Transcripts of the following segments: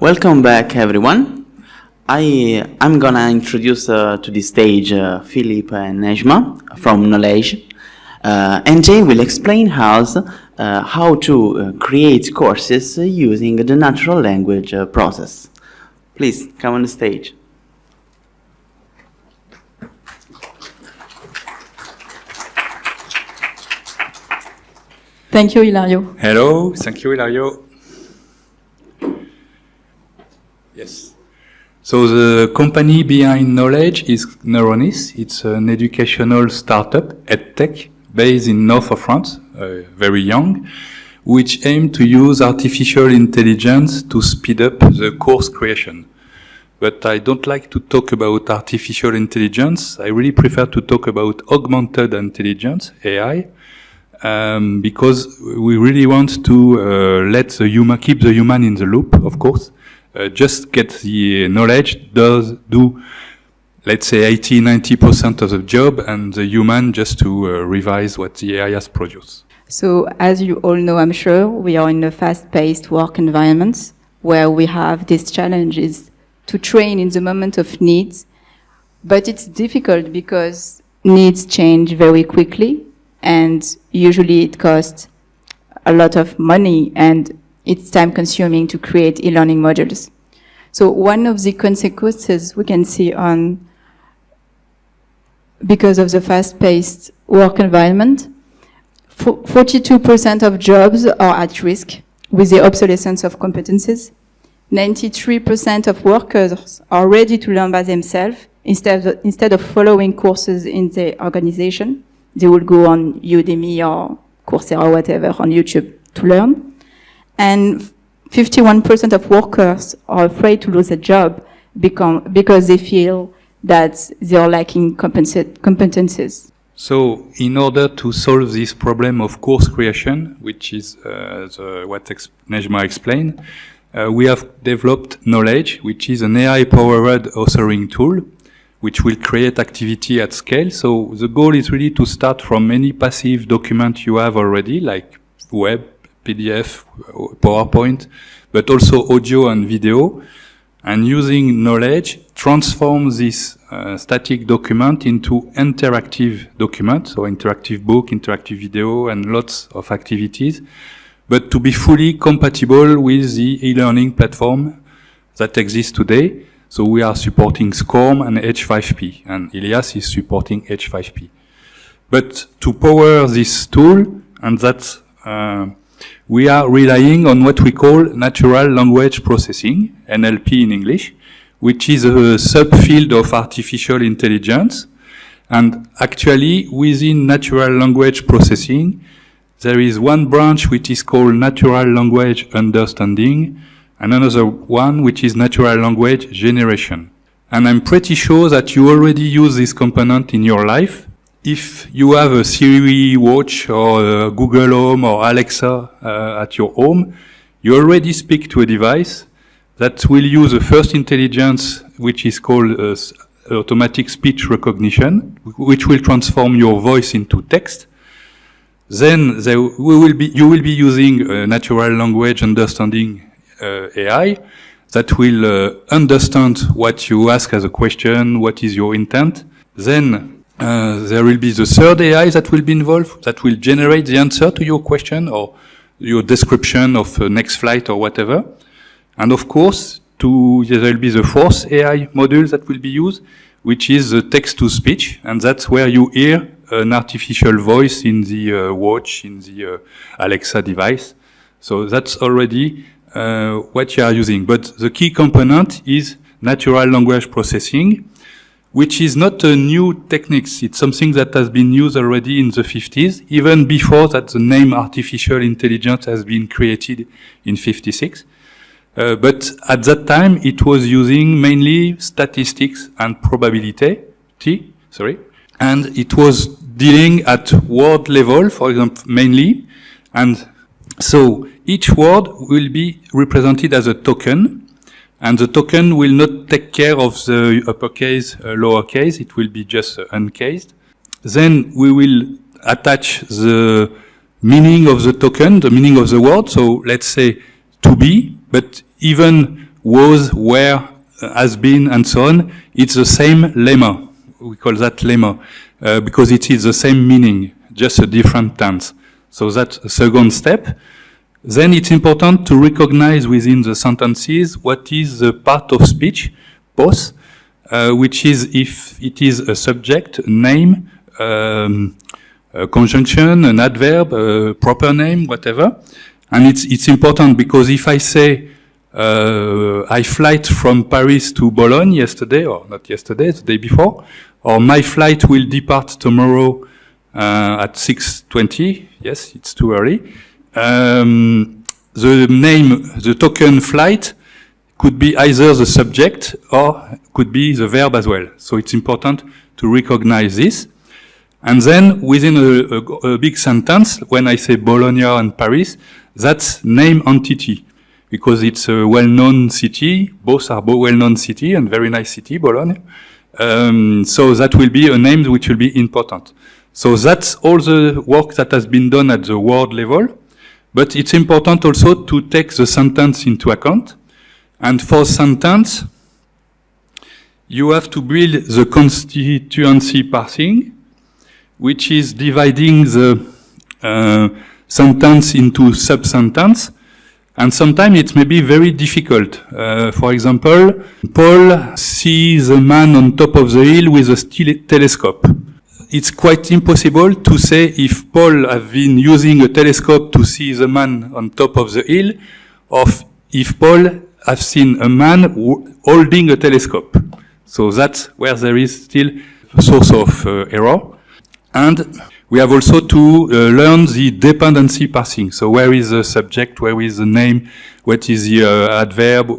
Welcome back, everyone. I'm gonna introduce to the stage Philippe and Nejma from NOLEJ, and they will explain how to create courses using the natural language process. Please come on the stage. Thank you, Ilario. Hello, thank you, Ilario. Yes. So the company behind NOLEJ is Neuronys. It's an educational startup, EdTech, based in north of France, very young, which aim to use artificial intelligence to speed up the course creation. But I don't like to talk about artificial intelligence. I really prefer to talk about augmented intelligence, AI, because we really want to keep the human in the loop, of course. Just get the knowledge, do, let's say, 80-90% of the job, and the human just to revise what the AI has produced. So, as you all know, I'm sure, we are in a fast-paced work environment where we have these challenges to train in the moment of needs, but it's difficult because needs change very quickly, and usually it costs a lot of money, and it's time-consuming to create e-learning modules. So one of the consequences we can see because of the fast-paced work environment, 42% of jobs are at risk with the obsolescence of competencies. 93% of workers are ready to learn by themselves instead of following courses in the organization. They will go on Udemy or Coursera or whatever on YouTube to learn. And 51% of workers are afraid to lose a job because they feel that they are lacking competencies. So, in order to solve this problem of course creation, which is what Nejma explained, we have developed NOLEJ, which is an AI-powered authoring tool, which will create activity at scale. So the goal is really to start from any passive document you have already, like web, PDF, PowerPoint, but also audio and video, and using NOLEJ, transform this static document into interactive document, so interactive book, interactive video, and lots of activities, but to be fully compatible with the e-learning platform that exists today. So we are supporting SCORM and H5P, and Ilias is supporting H5P. But to power this tool, and that we are relying on what we call natural language processing, NLP in English, which is a subfield of artificial intelligence. And actually, within natural language processing, there is one branch which is called natural language understanding, and another one which is natural language generation. And I'm pretty sure that you already use this component in your life. If you have a Siri watch or a Google Home or Alexa at your home, you already speak to a device that will use a first intelligence, which is called automatic speech recognition, which will transform your voice into text. Then you will be using natural language understanding AI that will understand what you ask as a question, what is your intent. Then there will be the third AI that will be involved, that will generate the answer to your question or your description of next flight or whatever. And of course, there will be the fourth AI module that will be used, which is the text-to-speech, and that's where you hear an artificial voice in the watch, in the Alexa device. So that's already what you are using. But the key component is natural language processing, which is not a new technique. It's something that has been used already in the 50s, even before that the name artificial intelligence has been created in 56. But at that time, it was using mainly statistics and probability, and it was dealing at word level, for example, mainly. And so each word will be represented as a token, and the token will not take care of the uppercase, lowercase, it will be just uncased. Then we will attach the meaning of the token, the meaning of the word, so let's say to be, but even was, were, has been, and so on. It's the same lemma. We call that lemma because it is the same meaning, just a different tense. So that's a second step. Then it's important to recognize within the sentences what is the part of speech, pos, which is if it is a subject, a name, a conjunction, an adverb, a proper name, whatever. And it's important because if I say I flight from Paris to Bologna yesterday, or not yesterday, the day before, or my flight will depart tomorrow at 6:20. Yes, it's too early. The name, the token flight could be either the subject or could be the verb as well. So it's important to recognize this. And then within a big sentence, when I say Bologna and Paris, that's name entity because it's a well-known city. Both are well-known city and very nice city, Bologna. So that will be a name which will be important. So that's all the work that has been done at the word level. But it's important also to take the sentence into account. And for sentence, you have to build the constituency parsing, which is dividing the sentence into sub-sentence. And sometimes it may be very difficult. For example, Paul sees a man on top of the hill with a telescope. It's quite impossible to say if Paul have been using a telescope to see the man on top of the hill, or if Paul have seen a man holding a telescope. So that's where there is still a source of error. And we have also to learn the dependency parsing. So where is the subject, where is the name, what is the adverb,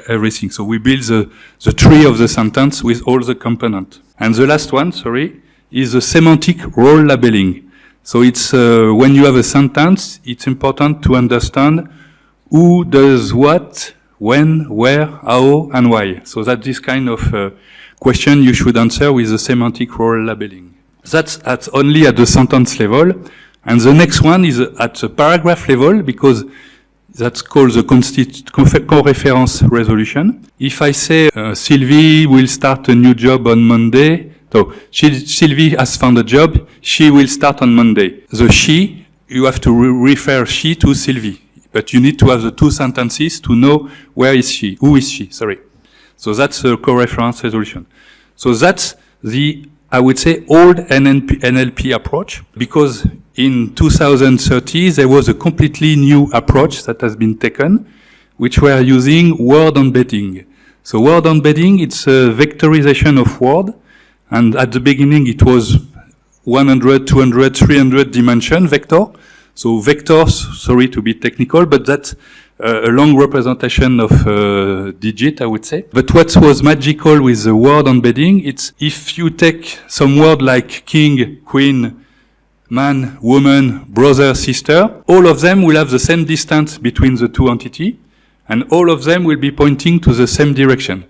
everything. So we build the tree of the sentence with all the components. And the last one, is the semantic role labeling. So it's when you have a sentence, it's important to understand who does what, when, where, how, and why. So that this kind of question you should answer with the semantic role labeling. That's only at the sentence level. And the next one is at the paragraph level because that's called the co-reference resolution. If I say Sylvie will start a new job on Monday, so Sylvie has found a job, she will start on Monday. The she, you have to refer she to Sylvie. But you need to have the two sentences to know where is she, who is she, So that's the co-reference resolution. So that's the, I would say, old NLP approach, because in 2030 there was a completely new approach that has been taken, which were using word embedding. So word embedding, it's a vectorization of word. And at the beginning, it was 100, 200, 300 dimension vector. So vectors, sorry to be technical, but that's a long representation of digit, I would say. But what was magical with the word embedding, it's if you take some word like king, queen, man, woman, brother, sister, all of them will have the same distance between the two entities, and all of them will be pointing to the same direction.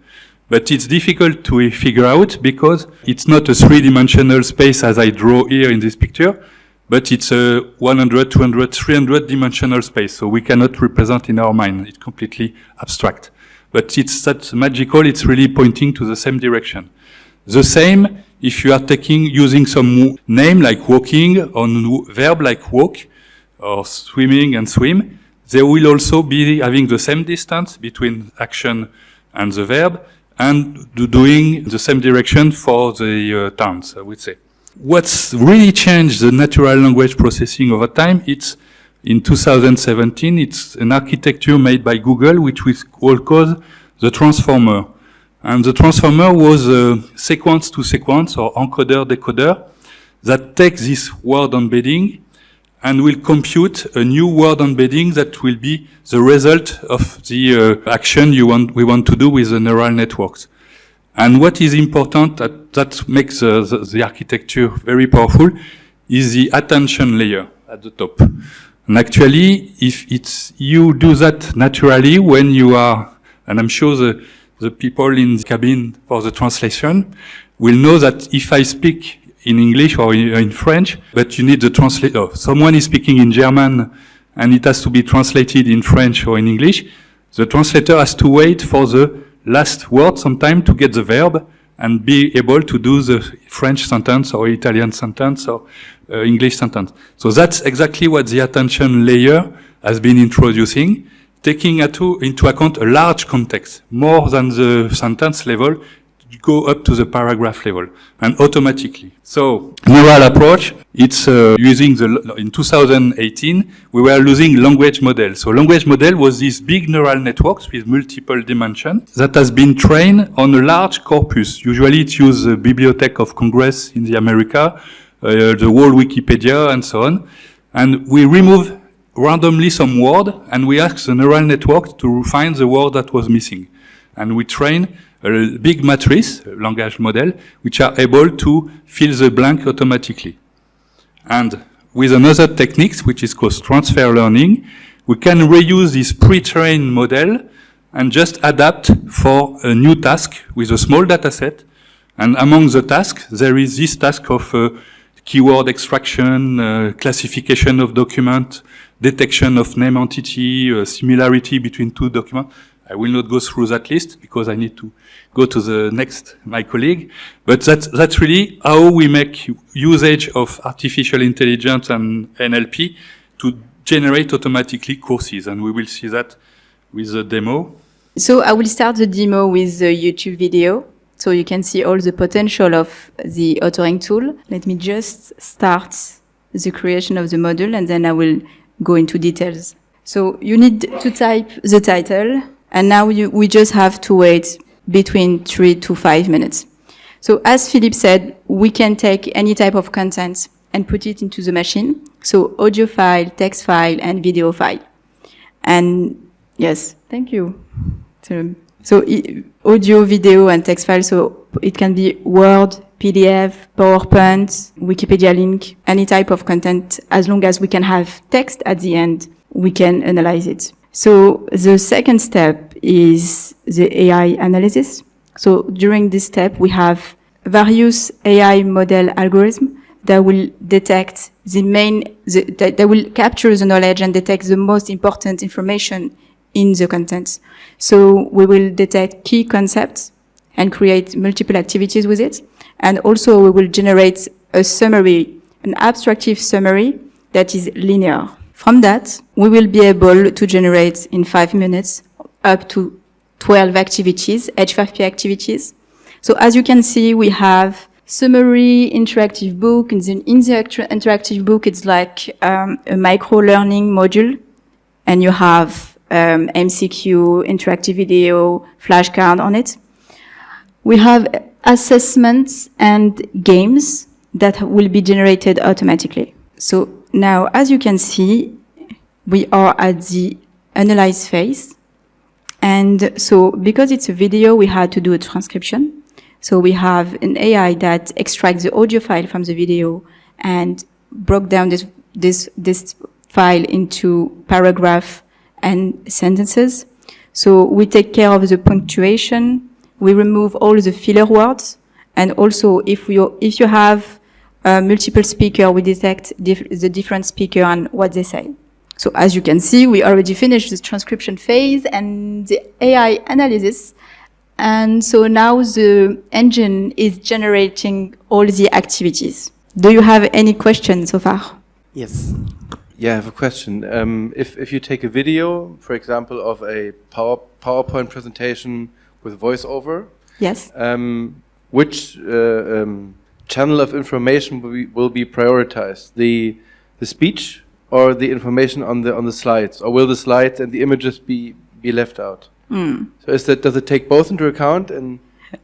But it's difficult to figure out because it's not a three-dimensional space as I draw here in this picture, but it's a 100, 200, 300 dimensional space. So we cannot represent in our mind. It's completely abstract. But it's that magical, it's really pointing to the same direction. The same if you are using some name like walking, or verb like walk, or swimming and swim, they will also be having the same distance between action and the verb, and doing the same direction for the tense, I would say. What's really changed the natural language processing over time, it's in 2017, it's an architecture made by Google, which we all call the transformer. And the transformer was a sequence to sequence or encoder-decoder that takes this word embedding and will compute a new word embedding that will be the result of the action we want to do with the neural networks. And what is important that makes the architecture very powerful is the attention layer at the top. And actually, if you do that naturally when you are, and I'm sure the people in the cabin for the translation will know that if I speak in English or in French, but you need the translator. Someone is speaking in German and it has to be translated in French or in English. the translator has to wait for the last word sometime to get the verb and be able to do the French sentence or Italian sentence or English sentence. So that's exactly what the attention layer has been introducing, taking into account a large context, more than the sentence level, go up to the paragraph level, and automatically. So, neural approach, it's using in 2018, we were using language model. So language model was these big neural networks with multiple dimensions that has been trained on a large corpus. Usually it uses the Bibliothèque of Congress in the America, the whole Wikipedia and so on. And we remove randomly some word and we ask the neural network to find the word that was missing. And we train a big matrix, a language model, which are able to fill the blank automatically. And with another technique, which is called transfer learning, we can reuse this pre-trained model and just adapt for a new task with a small data set. And among the tasks, there is this task of keyword extraction, classification of document, detection of name entity, similarity between two documents. I will not go through that list because I need to go to the next, my colleague. But that's really how we make usage of artificial intelligence and NLP to generate automatically courses. And we will see that with the demo. So I will start the demo with the YouTube video. So you can see all the potential of the authoring tool. Let me just start the creation of the module and then I will go into details. So you need to type the title. And now we just have to wait between 3 to 5 minutes. So as Philippe said, we can take any type of content and put it into the machine. So audio file, text file, and video file. And yes, thank you. So audio, video, and text file. So it can be Word, PDF, PowerPoint, Wikipedia link, any type of content. As long as we can have text at the end, we can analyze it. So the second step is the AI analysis. So during this step, we have various AI model algorithms that will detect that will capture the knowledge and detect the most important information in the content. So we will detect key concepts and create multiple activities with it. And also we will generate a summary, an abstractive summary that is linear. From that, we will be able to generate in 5 minutes up to 12 activities, H5P activities. So as you can see, we have summary, interactive book. In the interactive book, it's like a micro-learning module. And you have MCQ, interactive video, flashcard on it. We have assessments and games that will be generated automatically. So now, as you can see, we are at the analyze phase. And so because it's a video, we had to do a transcription. So we have an AI that extracts the audio file from the video and broke down this file into paragraph and sentences. So we take care of the punctuation. We remove all the filler words. And also, if you have multiple speaker, we detect the different speaker and what they say. So as you can see, we already finished the transcription phase and the AI analysis. And so now the engine is generating all the activities. Do you have any questions so far? Yes. Yeah, I have a question. If you take a video, for example, of a PowerPoint presentation with voiceover, yes. Which channel of information will be prioritized? The speech or the information on the slides, or will the slides and the images be left out? So does it take both into account? And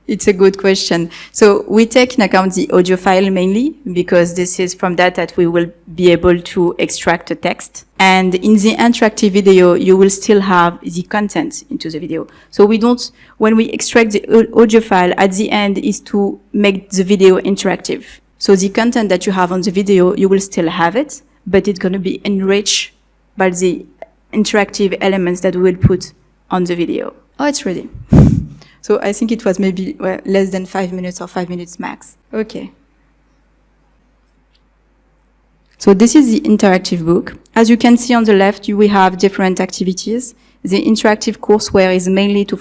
it's a good question. So we take into account the audio file mainly because this is from that we will be able to extract a text. And in the interactive video, you will still have the content into the video. So when we extract the audio file at the end is to make the video interactive. So the content that you have on the video, you will still have it, but it's going to be enriched by the interactive elements that we will put on the video. Oh, it's ready. So I think it was maybe less than 5 minutes or 5 minutes max. Okay. So this is the interactive book. As you can see on the left, we have different activities. The interactive courseware is mainly to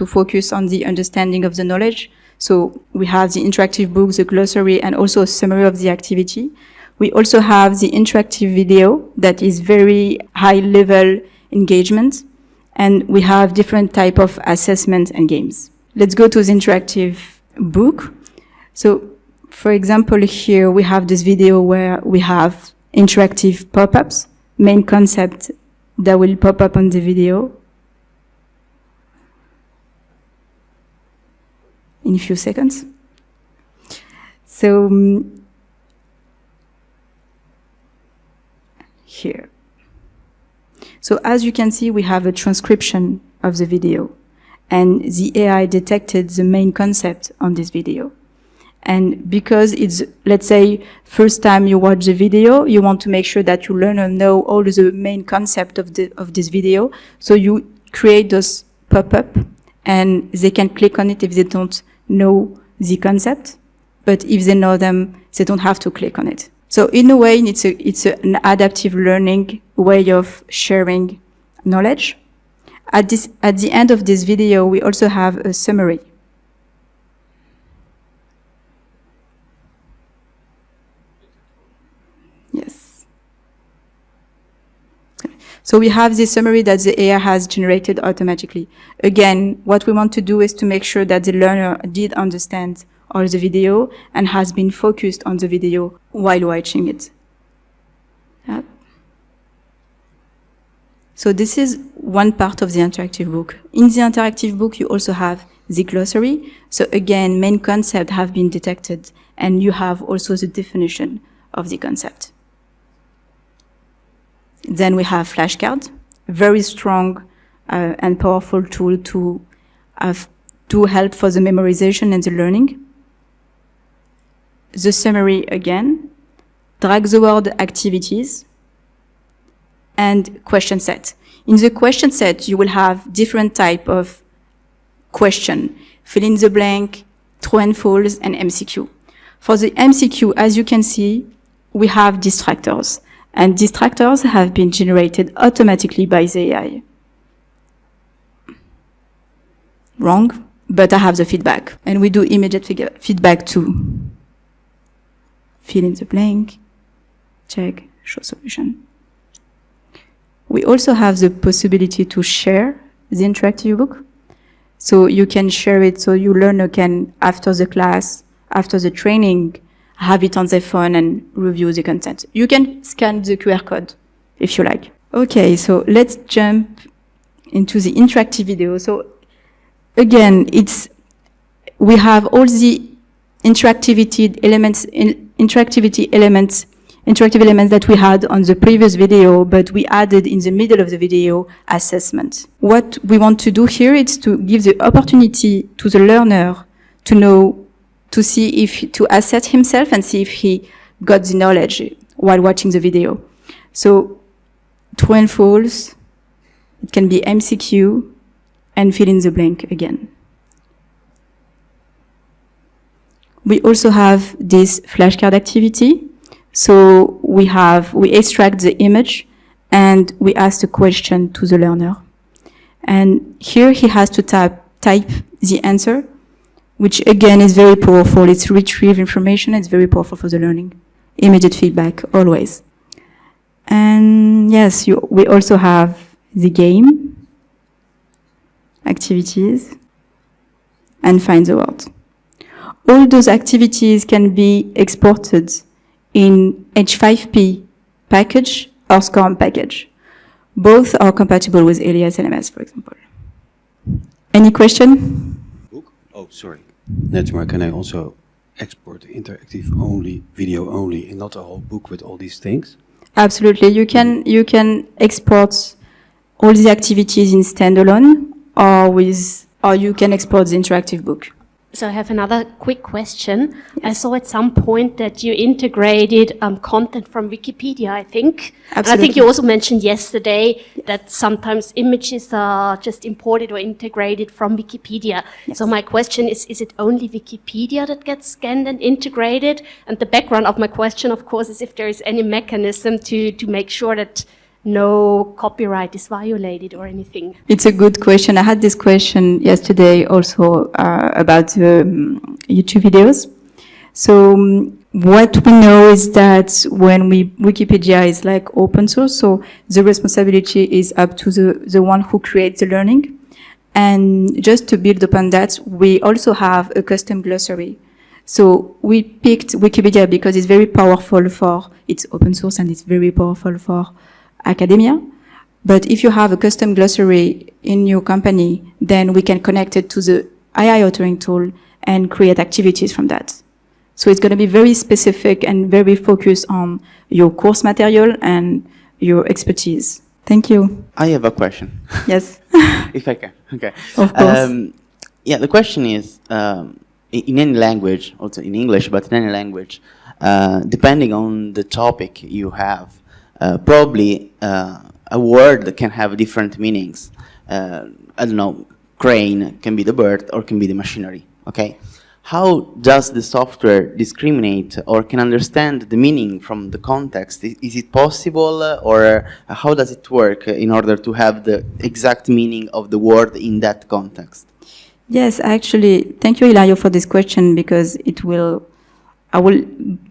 focus on the understanding of the knowledge. So we have the interactive books, the glossary, and also a summary of the activity. We also have the interactive video that is very high level engagement. And we have different type of assessment and games. Let's go to the interactive book. So, for example, here we have this video where we have interactive pop-ups, main concept that will pop up on the video in a few seconds. So, here. So as you can see, we have a transcription of the video, and the AI detected the main concept on this video. And because it's, let's say, first time you watch the video, you want to make sure that you learn and know all the main concept of this video. So you create those pop-up, and they can click on it if they don't know the concept. But if they know them, they don't have to click on it. So in a way, it's an adaptive learning way of sharing knowledge. At the end of this video, we also have a summary. Yes. So we have this summary that the AI has generated automatically. Again, what we want to do is to make sure that the learner did understand all the video and has been focused on the video while watching it. Yep. So this is one part of the interactive book. In the interactive book, you also have the glossary. So again, main concepts have been detected, and you have also the definition of the concept. Then we have flashcards, very strong and powerful tool to help for the memorization and the learning. The summary again, drag the word activities, and question set. In the question set, you will have different type of question, fill in the blank, true and false, and MCQ. For the MCQ, as you can see, we have distractors, and distractors have been generated automatically by the AI. Wrong, but I have the feedback, and we do immediate feedback too. Fill in the blank, check, show solution. We also have the possibility to share the interactive book. So you can share it, so your learner can, after the class, after the training, have it on their phone and review the content. You can scan the QR code if you like. Okay, so let's jump into the interactive video. So again, we have all the interactive elements that we had on the previous video, but we added in the middle of the video assessment. What we want to do here is to give the opportunity to the learner to know, to assess himself and see if he got the knowledge while watching the video. So true and false, it can be MCQ, and fill in the blank again. We also have this flashcard activity. So we extract the image and we ask a question to the learner. And here he has to type the answer, which again is very powerful. It's retrieve information. It's very powerful for the learning. Immediate feedback, always. And yes, we also have the game, activities, and find the word. All those activities can be exported in H5P package or SCORM package. Both are compatible with Elias LMS, for example. Any question? Book? Oh, sorry. Nejma, can I also export interactive only, video only, and not a whole book with all these things? Absolutely. You can export all the activities in standalone, or you can export the interactive book. So I have another quick question. Yes. I saw at some point that you integrated content from Wikipedia, I think. Absolutely. And I think you also mentioned yesterday that sometimes images are just imported or integrated from Wikipedia. Yes. So my question is it only Wikipedia that gets scanned and integrated? And the background of my question, of course, is if there is any mechanism to make sure that no copyright is violated or anything? It's a good question. I had this question yesterday also about YouTube videos. So what we know is that when Wikipedia is like open source, so the responsibility is up to the one who creates the learning. And just to build upon that, we also have a custom glossary. So we picked Wikipedia because it's very powerful for, it's open source and it's very powerful for academia. But if you have a custom glossary in your company, then we can connect it to the AI authoring tool and create activities from that. So it's going to be very specific and very focused on your course material and your expertise. Thank you. I have a question. Yes. If I can. Okay. Of course. Yeah, the question is, in any language, also in English, but in any language, depending on the topic you have, probably a word can have different meanings. I don't know, crane can be the bird or can be the machinery, okay? How does the software discriminate or can understand the meaning from the context? Is it possible, or how does it work in order to have the exact meaning of the word in that context? Yes, actually, thank you, Ilario, for this question, because I will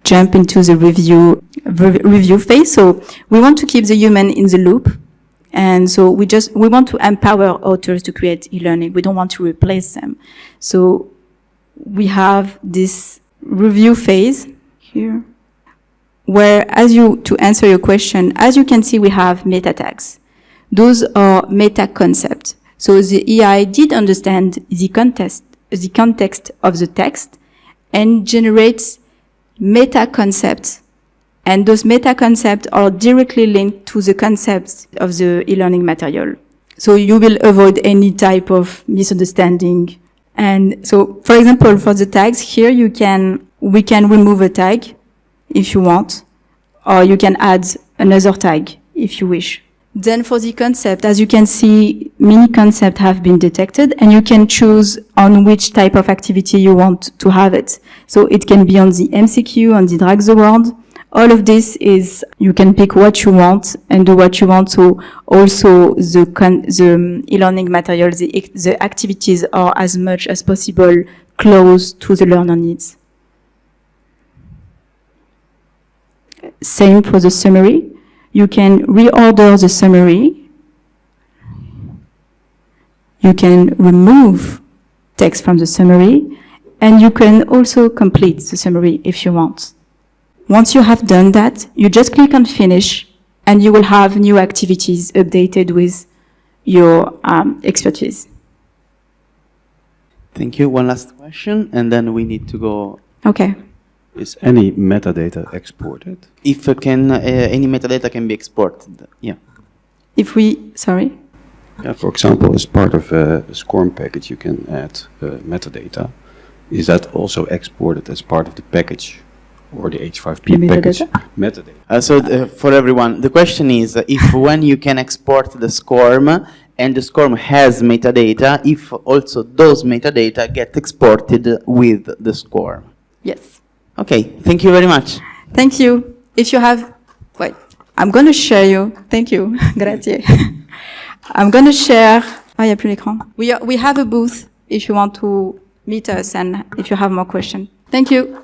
jump into the review phase. So we want to keep the human in the loop. And so we want to empower authors to create e-learning. We don't want to replace them. So we have this review phase here, where to answer your question, as you can see, we have meta tags. Those are meta concepts. So the AI did understand the context of the text and generates meta concepts. And those meta concepts are directly linked to the concepts of the e-learning material. So you will avoid any type of misunderstanding. And so, for example, for the tags here, we can remove a tag if you want, or you can add another tag if you wish. Then for the concept, as you can see, many concepts have been detected, and you can choose on which type of activity you want to have it. So it can be on the MCQ, on the drag the word. All of this is, you can pick what you want and do what you want. So also the e-learning material, the activities are as much as possible close to the learner needs. Same for the summary. You can reorder the summary. You can remove text from the summary, and you can also complete the summary if you want. Once you have done that, you just click on finish, and you will have new activities updated with your expertise. Thank you. One last question, and then we need to go. Okay. Is any metadata exported? If any metadata can be exported, yeah. Sorry? Yeah, for example, as part of a SCORM package, you can add metadata. Is that also exported as part of the package or the H5P package? Metadata. So for everyone, the question is if when you can export the SCORM and the SCORM has metadata, if also those metadata get exported with the SCORM. Yes. Okay, thank you very much. Thank you. If you have, wait, I'm going to share you. Thank you. Grazie. I'm going to share. Il n'y a plus l'écran. We have a booth if you want to meet us and if you have more questions. Thank you.